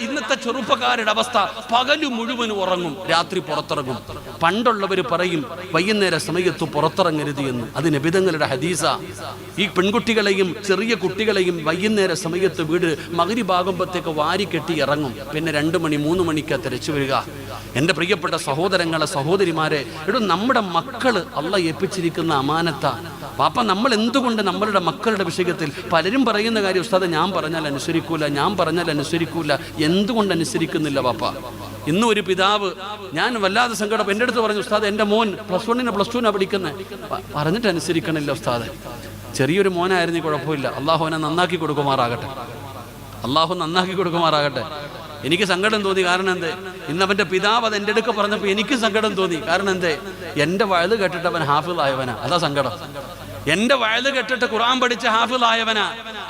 ഇന്നത്തെ ചെറുപ്പക്കാരുടെ അവസ്ഥ, പകല് മുഴുവൻ ഉറങ്ങും, രാത്രി പുറത്തിറങ്ങും. പണ്ടുള്ളവർ പറയും വൈകുന്നേര സമയത്ത് പുറത്തിറങ്ങരുത് എന്ന്. അത് നബിതങ്ങളുടെ ഹദീസ. ഈ പെൺകുട്ടികളെയും ചെറിയ കുട്ടികളെയും വൈകുന്നേര സമയത്ത് വീട് മഗ്‌രിബാകുമ്പോഴത്തേക്ക് വാരിക്കെട്ടി ഇറങ്ങും. പിന്നെ 2 മണി 3 മണിക്ക് തിരിച്ചു വരിക. എൻ്റെ പ്രിയപ്പെട്ട സഹോദരങ്ങളെ, സഹോദരിമാരെ, നമ്മുടെ മക്കള് അള്ളാഹ് ഏൽപ്പിച്ചിരിക്കുന്ന അമാനത്താ. പാപ്പ, നമ്മൾ എന്തുകൊണ്ട് നമ്മളുടെ മക്കളുടെ വിഷയത്തിൽ പലരും പറയുന്ന കാര്യം, ഉസ്താദ് ഞാൻ പറഞ്ഞാൽ അനുസരിക്കൂല, എന്തുകൊണ്ട് അനുസരിക്കുന്നില്ല പാപ്പ? ഇന്നും ഒരു പിതാവ്, ഞാൻ വല്ലാതെ സങ്കടം, എൻ്റെ അടുത്ത് പറഞ്ഞു, ഉസ്താദ് എൻ്റെ മോൻ +1 +2 പഠിക്കുന്നത്, പറഞ്ഞിട്ട് അനുസരിക്കണില്ല ഉസ്താദ്. ചെറിയൊരു മോനായിരുന്നു, കുഴപ്പമില്ല, അള്ളാഹു അവനെ നന്നാക്കി കൊടുക്കുമാറാകട്ടെ. എനിക്ക് സങ്കടം തോന്നി. കാരണം എന്തേ? ഇന്ന് അവന്റെ പിതാവ് അത് എൻ്റെ അടുക്ക പറഞ്ഞപ്പോൾ എനിക്ക് സങ്കടം തോന്നി. കാരണം എന്തേ? എൻ്റെ വഅദ് കേട്ടിട്ട് അവൻ ഹാഫിള് ആയവനാ. അതാ സങ്കടം. എൻ്റെ വഅദ് കേട്ടിട്ട് ഖുർആൻ പഠിച്ച ഹാഫിള് ആയവനാ.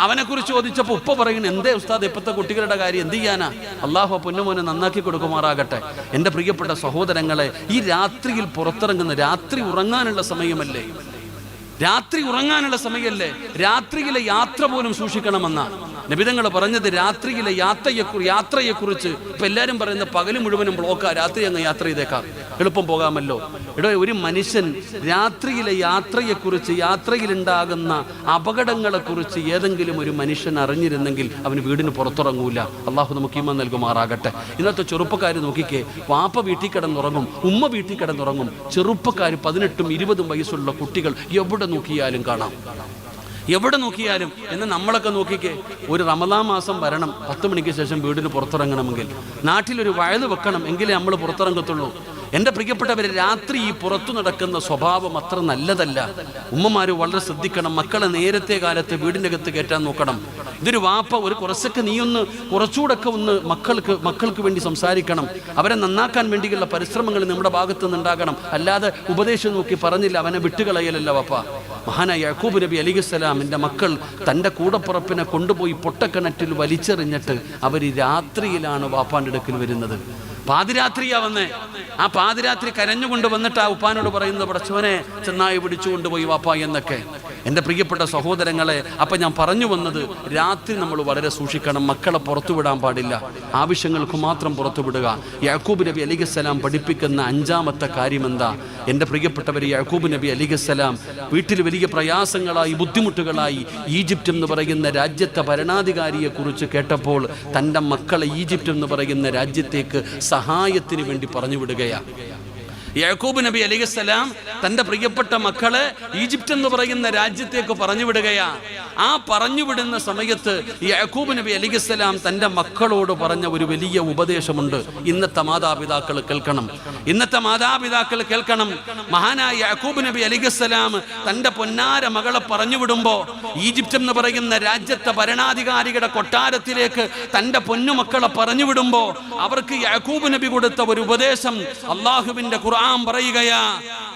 അവനെ കുറിച്ച് ചോദിച്ചപ്പോൾ ഉപ്പ പറയുന്നു, എന്തേ ഉസ്താദ് ഇപ്പോഴത്തെ കുട്ടികളുടെ കാര്യം എന്ത് ചെയ്യാനാ? അള്ളാഹു പൊന്നുമോനെ നന്നാക്കി കൊടുക്കുമാറാകട്ടെ. എൻ്റെ പ്രിയപ്പെട്ട സഹോദരങ്ങളെ, ഈ രാത്രിയിൽ പുറത്തിറങ്ങുന്ന, രാത്രി ഉറങ്ങാനുള്ള സമയമല്ലേ? രാത്രിയിലെ യാത്ര പോലും സൂക്ഷിക്കണമെന്ന നബിതങ്ങൾ പറഞ്ഞത്. രാത്രിയിലെ യാത്രയെക്കുറിച്ച് ഇപ്പം എല്ലാവരും പറയുന്ന പകല് മുഴുവനും ബ്ലോക്കാ, രാത്രി അങ്ങ് യാത്ര ചെയ്തേക്കാം, എളുപ്പം പോകാമല്ലോ. ഒരു മനുഷ്യൻ രാത്രിയിലെ യാത്രയെക്കുറിച്ച്, യാത്രയിലുണ്ടാകുന്ന അപകടങ്ങളെക്കുറിച്ച് ഏതെങ്കിലും ഒരു മനുഷ്യൻ അറിഞ്ഞിരുന്നെങ്കിൽ അവന് വീടിന് പുറത്തിറങ്ങൂല. അള്ളാഹു നമുക്ക് ഈമാൻ നൽകുമാറാകട്ടെ. ഇന്നത്തെ ചെറുപ്പക്കാർ നോക്കിക്കേ, വാപ്പ വീട്ടിൽ കിടന്നുറങ്ങും, ഉമ്മ വീട്ടിൽ കിടന്നുറങ്ങും. ചെറുപ്പക്കാർ 18ഉം 20ഉം വയസ്സുള്ള കുട്ടികൾ എവിടെ നോക്കിയാലും കാണാം. എന്ന് നമ്മളൊക്കെ നോക്കിക്കേ, ഒരു റമദാൻ മാസം വരണം, 10 മണിക്ക് ശേഷം വീടിന് പുറത്തിറങ്ങണമെങ്കിൽ, നാട്ടിലൊരു വഅദ് വെക്കണം, എങ്കിലേ നമ്മൾ പുറത്തിറങ്ങത്തുള്ളൂ. എൻ്റെ പ്രിയപ്പെട്ടവരെ, രാത്രി ഈ പുറത്തു നടക്കുന്ന സ്വഭാവം അത്ര നല്ലതല്ല. ഉമ്മമാർ വളരെ ശ്രദ്ധിക്കണം. മക്കളെ നേരത്തെ കാലത്ത് വീടിൻ്റെ അകത്ത് കയറ്റാൻ നോക്കണം. ഇതൊരു വാപ്പ കുറച്ചൊക്കെ കുറച്ചുകൂടൊക്കെ ഒന്ന് മക്കൾക്ക് വേണ്ടി സംസാരിക്കണം. അവരെ നന്നാക്കാൻ വേണ്ടിയുള്ള പരിശ്രമങ്ങൾ നമ്മുടെ ഭാഗത്തു നിന്നുണ്ടാകണം. അല്ലാതെ ഉപദേശം നോക്കി പറഞ്ഞില്ല അവനെ വിട്ടുകളയലല്ല വാപ്പ. മഹാനായ യാക്കൂബ് നബി അലൈഹിസ്സലാമിൻ്റെ മക്കൾ തൻ്റെ കൂടപ്പുറപ്പിനെ കൊണ്ടുപോയി പൊട്ടക്കിണറ്റിൽ വലിച്ചെറിഞ്ഞിട്ട് അവർ രാത്രിയിലാണ് വാപ്പാൻ്റെ അടുക്കൽ വരുന്നത്. പാതിരാത്രിയാ വന്നേ. ആ പാതിരാത്രി കരഞ്ഞുകൊണ്ട് വന്നിട്ട് ആ ഉപ്പാനോട് പറയുന്നത്, പടച്ചവനെ ചെന്നായി പിടിച്ചുകൊണ്ടുപോയി വാപ്പ എന്നൊക്കെ. എൻ്റെ പ്രിയപ്പെട്ട സഹോദരങ്ങളെ, അപ്പം ഞാൻ പറഞ്ഞു വന്നത്, രാത്രി നമ്മൾ വളരെ സൂക്ഷിക്കണം. മക്കളെ പുറത്തുവിടാൻ പാടില്ല, ആവശ്യങ്ങൾക്ക് മാത്രം പുറത്തുവിടുക. യാക്കൂബ് നബി അലൈഹിസ്സലാം പഠിപ്പിക്കുന്ന 5ാമത്തെ കാര്യം എന്താ? എൻ്റെ പ്രിയപ്പെട്ടവർ, യാക്കൂബ് നബി അലൈഹിസ്സലാം വീട്ടിൽ വലിയ പ്രയാസങ്ങളായി, ബുദ്ധിമുട്ടുകളായി, ഈജിപ്റ്റ് എന്ന് പറയുന്ന രാജ്യത്തെ ഭരണാധികാരിയെക്കുറിച്ച് കേട്ടപ്പോൾ തൻ്റെ മക്കളെ ഈജിപ്റ്റ് എന്ന് പറയുന്ന രാജ്യത്തേക്ക് സഹായത്തിന് വേണ്ടി പറഞ്ഞു വിടുകയാണ്. യാക്കൂബ് നബി അലൈഹിസ്സലാം തൻ്റെ പ്രിയപ്പെട്ട മക്കളെ ഈജിപ്റ്റ് എന്ന് പറയുന്ന രാജ്യത്തേക്ക് പറഞ്ഞു വിടുകയാ. ആ പറഞ്ഞു വിടുന്ന സമയത്ത് യാക്കൂബ് നബി അലൈഹിസ്സലാം തൻ്റെ മക്കളോട് പറഞ്ഞ ഒരു വലിയ ഉപദേശമുണ്ട്. ഇന്നത്തെ മാതാപിതാക്കൾ കേൾക്കണം. മഹാനായ യാക്കൂബ് നബി അലൈഹിസ്സലാം തൻ്റെ പൊന്നാര മകളെ പറഞ്ഞു വിടുമ്പോ, ഈജിപ്റ്റ് എന്ന് പറയുന്ന രാജ്യത്തെ ഭരണാധികാരിയുടെ കൊട്ടാരത്തിലേക്ക് തൻ്റെ പൊന്നുമക്കളെ പറഞ്ഞു വിടുമ്പോ, അവർക്ക് യാക്കൂബ് നബി കൊടുത്ത ഒരു ഉപദേശം അള്ളാഹുവിന്റെ ഖുർആൻ പറയുകയാ.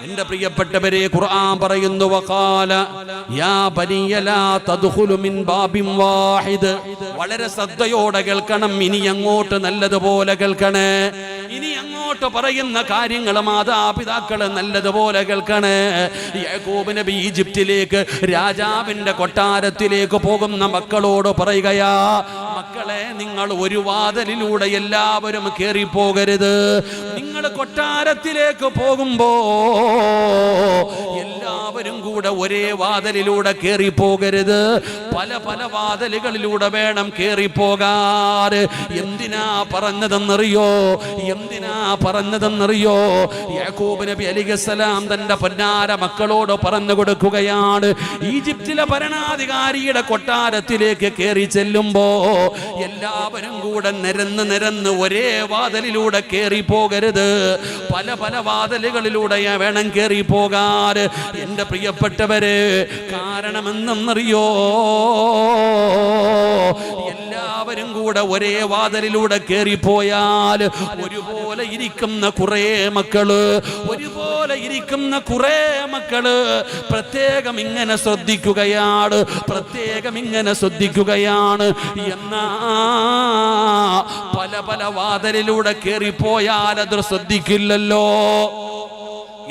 എൻ്റെ പ്രിയപ്പെട്ടവരെ, ഖുർആൻ പറയുന്നു, വഖാല യാ ബനിയ ലാ തദ്ഖുലു മിൻ ബാബിൻ വാഹിദ്. വളരെ ശ്രദ്ധയോടെ കേൾക്കണം. ഇനി അങ്ങോട്ട് നല്ലതുപോലെ കേൾക്കണേ. ഇനി അങ്ങോട്ട് പറയുന്ന കാര്യങ്ങൾ മാതാപിതാക്കളെ നല്ലതുപോലെ കേൾക്കണേ. യാക്കൂബ് നബി ഈജിപ്തിലേക്ക്, രാജാവിന്റെ കൊട്ടാരത്തിലേക്ക് പോകുന്ന മക്കളോട് പറയുകയാ, മക്കളെ, നിങ്ങൾ ഒരു വാതിലിലൂടെ എല്ലാവരും കേറിപ്പോകരുത്. നിങ്ങൾ കൊട്ടാരത്തിലേക്ക് പോകുമ്പോ എല്ലാവരും കൂടെ ഒരേ വാതിലിലൂടെ കേറിപ്പോകരുത്. പല പല വാതിലുകളിലൂടെ വേണം കേറിപ്പോകാൻ. എന്തിനാ പറഞ്ഞതെന്നറിയോ? യാക്കൂബ് നബി അലൈഹിസ്സലാം തന്റെ പൊന്നാര മക്കളോട് പറഞ്ഞു കൊടുക്കുകയാണ്, ഈജിപ്തിലെ ഭരണാധികാരിയുടെ കൊട്ടാരത്തിലേക്ക് കയറി ചെല്ലുമ്പോ എല്ലാവരും കൂടെ നിരന്ന് ഒരേ വാതിലിലൂടെ കയറി പോകരുത്. പല പല വാതിലുകളിലൂടെ വേണം കയറി പോകാൻ. എന്റെ പ്രിയപ്പെട്ടവര്, കാരണമെന്നറിയോ? എല്ലാവരും കൂടെ ഒരേ വാതിലിലൂടെ കയറിപ്പോയാൽ ഒരുപോലെ ഇരിക്കുന്ന കുറേ മക്കള് പ്രത്യേകം ഇങ്ങനെ ശ്രദ്ധിക്കുകയാണ്. എന്നാ പല പല വാതിലിലൂടെ കയറിപ്പോയാൽ അത് ശ്രദ്ധിക്കില്ലല്ലോ.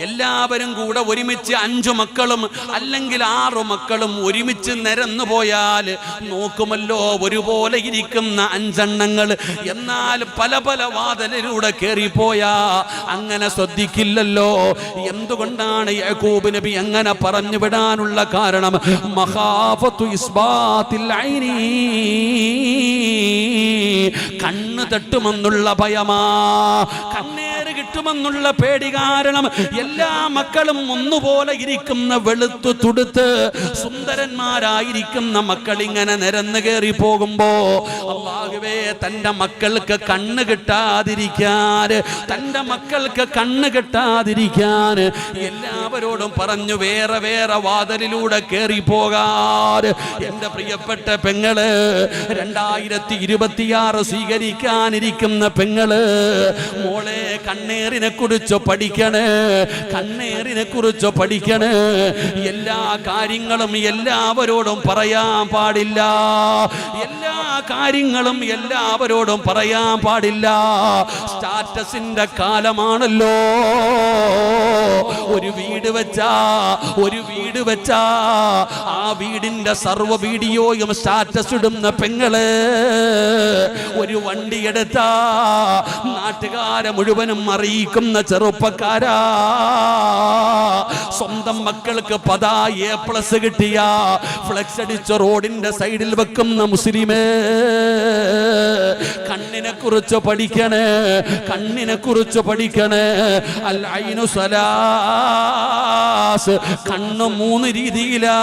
എല്ലാവരും കൂടെ ഒരുമിച്ച് 5 മക്കളും അല്ലെങ്കിൽ 6 മക്കളും ഒരുമിച്ച് നിരന്നു പോയാൽ നോക്കുമല്ലോ ഒരുപോലെ ഇരിക്കുന്ന 5 എണ്ണങ്ങൾ. എന്നാൽ പല പല വാതിലിലൂടെ കയറിപ്പോയാ അങ്ങനെ ശ്രദ്ധിക്കില്ലല്ലോ. എന്തുകൊണ്ടാണ് യാക്കൂബ് നബി അങ്ങനെ പറഞ്ഞു വിടാനുള്ള കാരണം? മഖാഫത്തു ഇസ്ബാത്തിൽ ഐനി, കണ്ണ് തട്ടുമെന്നുള്ള ഭയമാ, കണ്ണേറ് കിട്ടുമെന്നുള്ള പേടി കാരണം എല്ലാ മക്കളും ഒന്നുപോലെ ഇരിക്കുന്ന വെളുത്തു തുടുത്ത് സുന്ദരന്മാരായിരിക്കുന്ന മക്കൾ ഇങ്ങനെ നിരന്ന് കയറി പോകുമ്പോ അല്ലാഹുവേ, തന്റെ മക്കൾക്ക് കണ്ണ് കിട്ടാതിരിക്കാൻ എല്ലാവരോടും പറഞ്ഞു വേറെ വേറെ വാതിലിലൂടെ കയറി പോകാൻ. എന്റെ പ്രിയപ്പെട്ട പെങ്ങള്, 2026 സ്വീകരിക്കാനിരിക്കുന്ന പെങ്ങള്, മോളെ കണ്ണേറിനെ കുറിച്ച് പഠിക്കണേ. എല്ലാ കാര്യങ്ങളും എല്ലാവരോടും പറയാൻ പാടില്ല. സ്റ്റാറ്റസിന്റെ കാലമാണല്ലോ. ഒരു വീട് വെച്ചാ ആ വീടിന്റെ സർവ്വ വീഡിയോയും സ്റ്റാറ്റസ് ഇടുന്ന പെങ്ങള്, ഒരു വണ്ടി എടുത്താ നാട്ടുകാരെ മുഴുവനും അറിയിക്കുന്ന ചെറുപ്പക്കാരാ, സ്വന്തം മക്കൾക്ക് 10 A+ കിട്ടിയ ഫ്ലെക്സ് അടിച്ച റോഡിന്റെ സൈഡിൽ വെക്കുന്ന മുസ്ലിമേ, കണ്ണിനെ കുറിച്ച് പഠിക്കണേ. അൽ ഐനു സലാസ്, കണ്ണ് 3 രീതിയിലാ,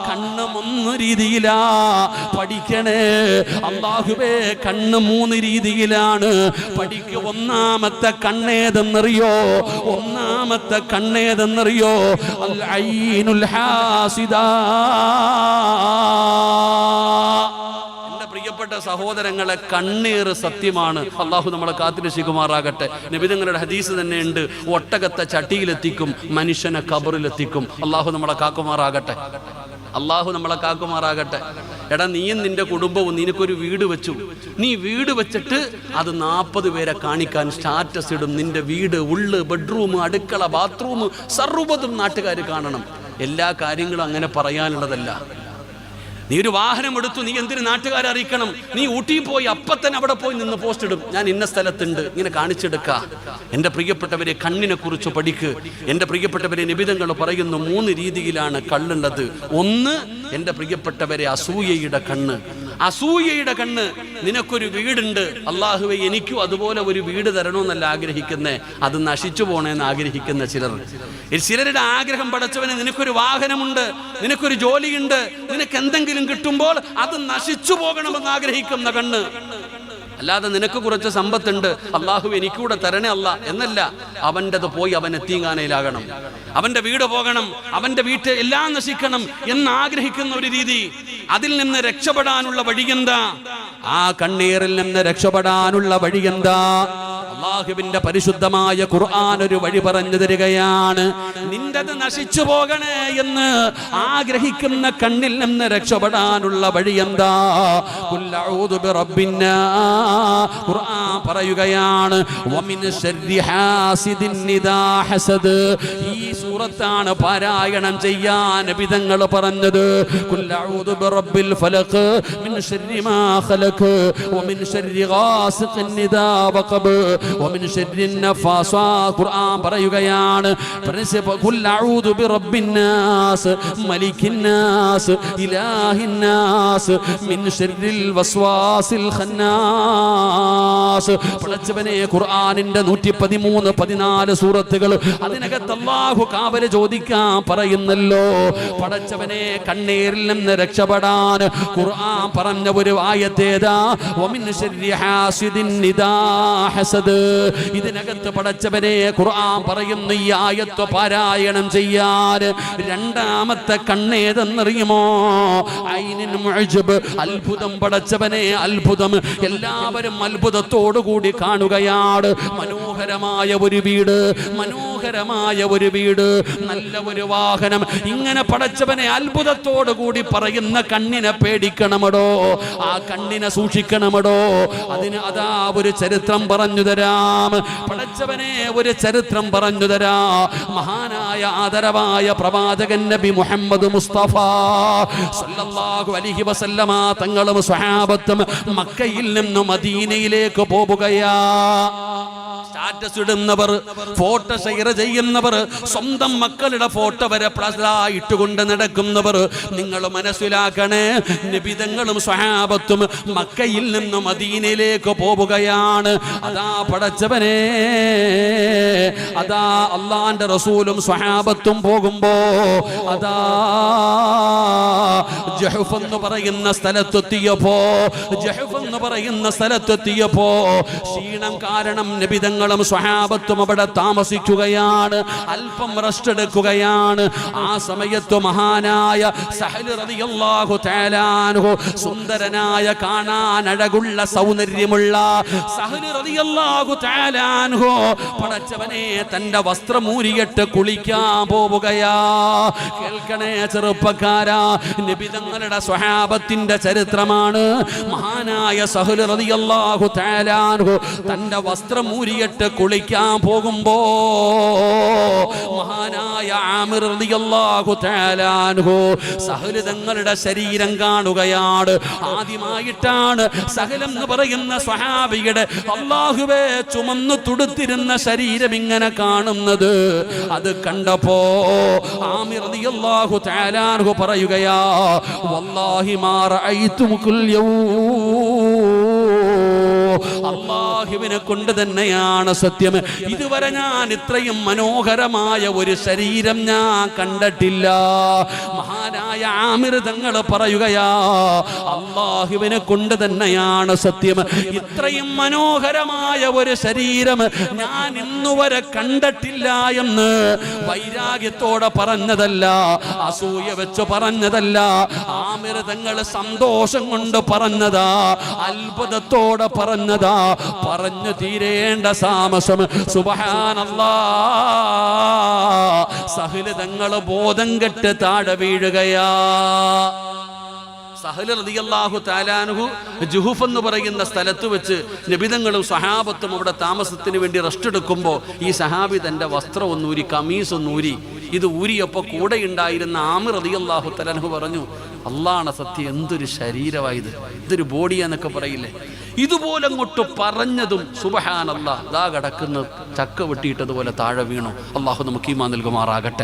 കണ്ണ് 3 രീതിയിലാ. പഠിക്കണേ. അല്ലാഹുവേ, കണ്ണ് 3 രീതിയിലാണ്. പഠിക്കുക. ഒന്നാമത്തെ കണ്ണേതെന്നറിയോ? അൽ ഐനുൽ ഹാസിദാ. എന്റെ പ്രിയപ്പെട്ട സഹോദരങ്ങളെ, കണ്ണീർ സത്യമാണ്. അള്ളാഹു നമ്മളെ കാത്തുരക്ഷിക്കുമാറാകട്ടെ. നബി തങ്ങളുടെ ഹദീസ് തന്നെ ഉണ്ട്, ഒട്ടകത്തെ ചട്ടിയിലെത്തിക്കും, മനുഷ്യനെ ഖബറിലെത്തിക്കും. അള്ളാഹു നമ്മളെ കാക്കുമാറാകട്ടെ. എടാ, നീയും നിന്റെ കുടുംബവും നിനക്കൊരു വീട് വെച്ചു. നീ വീട് വെച്ചിട്ട് അത് 40 പേരെ കാണിക്കാൻ സ്റ്റാറ്റസ് ഇടും. നിന്റെ വീട്, ഉള്ള്, ബെഡ്റൂം, അടുക്കള, ബാത്റൂം, സർവ്വതും നാട്ടുകാർ കാണണം. എല്ലാ കാര്യങ്ങളും അങ്ങനെ പറയാനുള്ളതല്ല. നീ ഒരു വാഹനം എടുത്തു, നീ എന്തിനു നാട്ടുകാരെ അറിയിക്കണം? നീ ഊട്ടി പോയി അപ്പത്തന്നെ അവിടെ പോയി നിന്ന് പോസ്റ്റ് ഇടും, ഞാൻ ഇന്ന സ്ഥലത്തുണ്ട്, ഇങ്ങനെ കാണിച്ചെടുക്ക. എൻ്റെ പ്രിയപ്പെട്ടവരെ, കണ്ണിനെ കുറിച്ച് പഠിക്ക്. എൻ്റെ പ്രിയപ്പെട്ടവരെ, നിബിധങ്ങൾ പറയുന്നു 3 രീതിയിലാണ് കള്ളുള്ളത്. ഒന്ന്, എൻ്റെ പ്രിയപ്പെട്ടവരെ, അസൂയയുടെ കണ്ണ്. നിനക്കൊരു വീടുണ്ട്, അല്ലാഹുവേ എനിക്കും അതുപോലെ ഒരു വീട് തരണമെന്നല്ല ആഗ്രഹിക്കുന്നേ, അത് നശിച്ചു പോണേന്ന് ആഗ്രഹിക്കുന്ന ചിലരുടെ ആഗ്രഹം പടച്ചവനെ, നിനക്കൊരു വാഹനമുണ്ട്, നിനക്കൊരു ജോലിയുണ്ട്, നിനക്ക് എന്തെങ്കിലും കിട്ടുമ്പോൾ അത് നശിച്ചു പോകണമെന്ന് ആഗ്രഹിക്കുന്ന കണ്ണ്. അല്ലാതെ നിനക്ക് കുറച്ച് സമ്പത്തുണ്ട്, അല്ലാഹു എനിക്കൂടെ തരണേ അല്ല എന്നല്ല. അവൻ്റെത് പോയി അവൻ എത്തീങ്കാനയിലാകണം, അവന്റെ വീട് പോകണം, അവന്റെ വീട്ടിൽ എല്ലാം നശിക്കണം എന്ന് ആഗ്രഹിക്കുന്ന ഒരു രീതി. അതിൽ നിന്ന് രക്ഷപ്പെടാനുള്ള വഴിയെന്താ? ആ കണ്ണീരിൽ നിന്ന് രക്ഷപ്പെടാനുള്ള വഴിയെന്താ? അല്ലാഹുവിന്റെ പരിശുദ്ധമായ ഖുർആൻ ഒരു വഴി പറഞ്ഞു തരികയാണ്. നിന്റത് നശിച്ചു പോകണേ എന്ന് ആഗ്രഹിക്കുന്ന കണ്ണിൽ നിന്ന് രക്ഷപ്പെടാനുള്ള വഴി എന്താ? ഖുൽ അഊദു ബിറബ്ബിന്നാസ്. ഖുർആൻ പറയുകയാണ് വമിൻ ശർരി ഹാസിദിൻ ഇദാ ഹസദ്. ഈ സൂറത്താണ് പാരായണം ചെയ്യാൻ നബി തങ്ങൾ പറഞ്ഞത്. ഖുൽ അഊദു ബിറബ്ബിൽ ഫലഖ് മിൻ ശർരി മാ ഖലഖ് വമിൻ ശർരി ഗാസിഖിൻ ഇദാ വഖബ് വമിൻ ശർരി നഫാസാത്ത്. ഖുർആൻ പറയുകയാണ് ഖുൽ അഊദു ബിറബ്ബിൻ നാസ് മലിക്കിൻ നാസ് ഇലാഹിൻ നാസ് മിൻ ശർരിൽ വസ്വാസിൽ ഖന്നാസ്. പടച്ചവനെ ഖുർആനിന്റെ 113 14 സൂറത്തുകൾ അതിനകത്ത് അല്ലാഹു കാവൽ ചോദിക്കാൻ പറയുന്നല്ലോ. പടച്ചവനെ കണ്ണീരിൽ നിന്ന് രക്ഷപ്പെടാൻ ഖുർആൻ പറഞ്ഞ ഒരു ആയത്തേതാ വമിൻ ശർരി ഹാസിദിൻ ഇദാ ഹസദ്. ഇതിനകത്ത് പടച്ചവനെ ഖുർആൻ പറയുന്ന ഈ ആയത്ത് പാരായണം ചെയ്യാൻ രണ്ടാമത്തെ കണ്ണേതെന്നറിയുമോ? ഐനിൻ മുഅ്ജബ്, അത്ഭുതം. പടച്ചവനെ അത്ഭുതം. എല്ലാവരും അത്ഭുതത്തോടു കൂടി കാണുകയാണ്. മനോഹരമായ ഒരു വീട്, മനോഹരമായ ഒരു വീട്, നല്ല ഒരു വാഹനം. ഇങ്ങനെ പടച്ചവനെ അത്ഭുതത്തോടു കൂടി പറയുന്ന കണ്ണിനെ പേടിക്കണമടോ, ആ കണ്ണിനെ സൂക്ഷിക്കണമടോ. അതിന് അതാ ഒരു ചരിത്രം പറഞ്ഞു തരാം. പടച്ചവനെ ഒരു ചരിത്രം പറഞ്ഞു തരാ. മഹാനായ ആദരവായ പ്രവാചകൻ നബി മുഹമ്മദ് മുസ്തഫ സല്ലല്ലാഹു അലൈഹി വസല്ലമ തങ്ങളും സ്വഹാബത്തും മക്കയിൽ നിന്ന് മദീനയിലേക്ക് പോവുകയാ. സ്റ്റാറ്റസ് ഇടുന്നവർ, ഫോട്ടോ ഷെയർ ചെയ്യുന്നവർ, സ്വന്തം മക്കളുടെ ഫോട്ടോ വരെ ഇട്ടുകൊണ്ട് നടക്കുന്നവർ, നിങ്ങൾ മനസ്സിലാക്കണേ, നബിതങ്ങളും സ്വഹാബത്തും മക്കയിൽ നിന്ന് മദീനയിലേക്ക് പോവുകയാണ്. അതാ പടച്ചവനെ, അതാ അള്ളാന്റെ റസൂലും സ്വഹാബത്തും പോകുമ്പോ അതാ ജഹഫ് എന്ന് പറയുന്ന സ്ഥലത്തെത്തിയപ്പോ ക്ഷീണം കാരണം നബിതങ്ങളും സ്വഹാബത്തും അവിടെ താമസിക്കുകയാണ്. അല്പം റെസ്റ്റ് എടുക്കുകയാണ്. ആ സമയത്ത് മഹാനായ സഹൽ റളിയല്ലാഹു തആല അൻഹു, സുന്ദരനായ കാണാൻ അഴകുള്ള സൗന്ദര്യമുള്ള സഹൽ റളിയല്ലാഹു തആല അൻഹു പടച്ചവനെ തന്റെ വസ്ത്രമൂരിയിട്ട് കുളിക്കാൻ പോവുകയാ. കേൾക്കണേ ചെറുപ്പക്കാരാ, നബിതങ്ങളുടെ സ്വഹാബത്തിന്റെ ചരിത്രമാണ്. മഹാനായ സഹൽ റളിയല്ലാഹു തആല അൻഹു തന്റെ വസ്ത്രമൂരിയിട്ട് കുളിക്കാൻ പോകുമ്പോ മഹാനായ ആമിർ റളിയല്ലാഹു തആല അൻഹു സഹൽ തങ്ങളുടെ ശരീരം കാണുകയാണ്. ആദ്യമായിട്ടാണ് സഹൽ എന്ന് പറയുന്ന സ്വഹാബിയുടെ അല്ലാഹുവേ ചുമന്നു തുടുത്തിരുന്ന ശരീരം ഇങ്ങനെ കാണുന്നത്. അത് കണ്ടപ്പോ ആമിർ റളിയല്ലാഹു തആല അൻഹു പറയുകയാ, വല്ലാഹി മാ റഅയ്തുമുൽ അല്ലാഹുവിനെ കൊണ്ട് തന്നെയാണ് സത്യം, ഇതുവരെ ഞാൻ ഇത്രയും മനോഹരമായ ഒരു ശരീരം ഞാൻ കണ്ടിട്ടില്ല. മഹാനായ ആമിർ തങ്ങൾ പറയുകയാ, അല്ലാഹുവിനെ കൊണ്ട് തന്നെയാണ് സത്യം, ഇത്രയും മനോഹരമായ ഒരു ശരീരം ഞാൻ ഇന്നുവരെ കണ്ടിട്ടില്ല എന്ന് വൈരാഗ്യത്തോടെ പറഞ്ഞതല്ല, അസൂയ വെച്ച് പറഞ്ഞതല്ല. ആമിർ തങ്ങൾ സന്തോഷം കൊണ്ട് പറഞ്ഞതാ, അത്ഭുതത്തോടെ പറഞ്ഞതാ. പറഞ്ഞു തീരേണ്ട താമസം സുബ്ഹാനല്ലാഹ്, സഹൽ തങ്ങൾ ബോധം കെട്ട് താഴെ വീഴുകയാ. സഹൽ റളിയല്ലാഹു തആല അൻഹു ജുഹഫ് എന്ന് പറയുന്ന സ്ഥലത്ത് വെച്ച് നബിതങ്ങളും സഹാബത്തും അവിടെ താമസത്തിന് വേണ്ടി റെസ്റ്റ് എടുക്കുമ്പോൾ ഈ സഹാബി തൻ്റെ വസ്ത്രം ഒന്നൂരി, കമീസ് ഒന്നൂരി. ഇത് ഊരിയപ്പോൾ കൂടെ ഉണ്ടായിരുന്ന ആമിർ റളിയല്ലാഹു തആല അൻഹു പറഞ്ഞു, അല്ലാഹുവിന്റെ സത്യം, എന്തൊരു ശരീരമായത്, ഇതൊരു ബോഡിയാന്നൊക്കെ പറയില്ലേ. ഇതുപോലെ അങ്ങോട്ട് പറഞ്ഞതും സുബ്ഹാനല്ലാഹ്, ദാ കിടക്കുന്ന ചക്ക വെട്ടിയിട്ടതുപോലെ താഴെ വീണു. അല്ലാഹു നമുക്ക് ഈമാൻ നൽകുമാറാകട്ടെ.